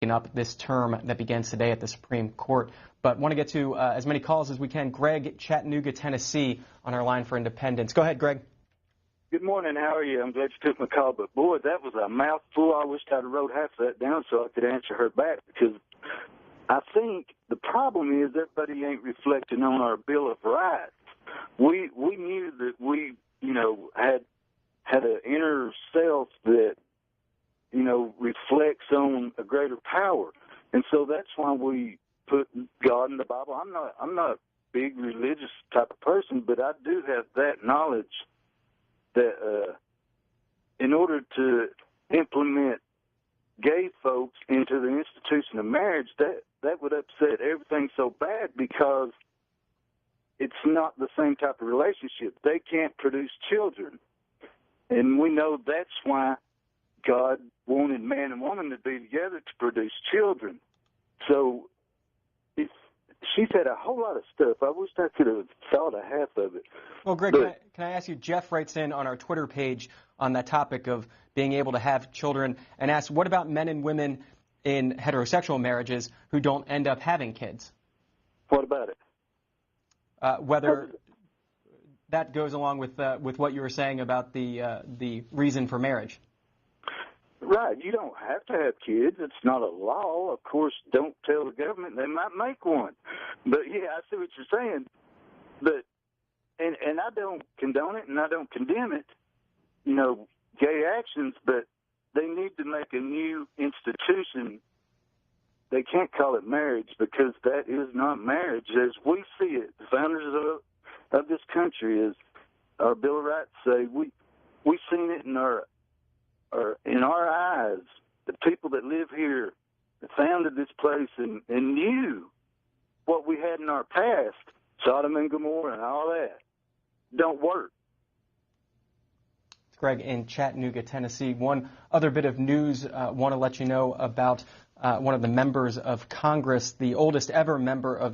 taken up this term that begins today at the Supreme Court. But want to get to as many calls as we can. Greg, Chattanooga, Tennessee, on our line for Independence. Go ahead, Greg. Good morning. How are you? I'm glad you took my call, but boy, that was a mouthful. I wish I'd wrote half of that down so I could answer her back, because I think the problem is everybody ain't reflecting on our Bill of Rights. We knew that we, had an inner self that, reflects on a greater power. And so that's why we put God in the Bible. I'm not a big religious type of person, but I do have that knowledge that in order to implement gay folks into the institution of marriage, that would upset everything so bad, because it's not the same type of relationship. They can't produce children. And we know that's why God wanted man and woman to be together to produce children. So she said a whole lot of stuff. I wish I could have thought of half of it. Well, Greg, can I ask you, Jeff writes in on our Twitter page on that topic of being able to have children and asks, what about men and women in heterosexual marriages who don't end up having kids? What about it? Whether that goes along with what you were saying about the reason for marriage. Right. You don't have to have kids. It's not a law. Of course, don't tell the government. They might make one. But, yeah, I see what you're saying. But and I don't condone it and I don't condemn it, gay actions, but they need to make a new institution. They can't call it marriage, because that is not marriage as we see it. The founders of this country, as our Bill of Rights say, we've seen it in our eyes. The people that live here, that founded this place and knew what we had in our past, Sodom and Gomorrah and all that, don't work. Greg in Chattanooga, Tennessee. One other bit of news want to let you know about one of the members of Congress, the oldest ever member of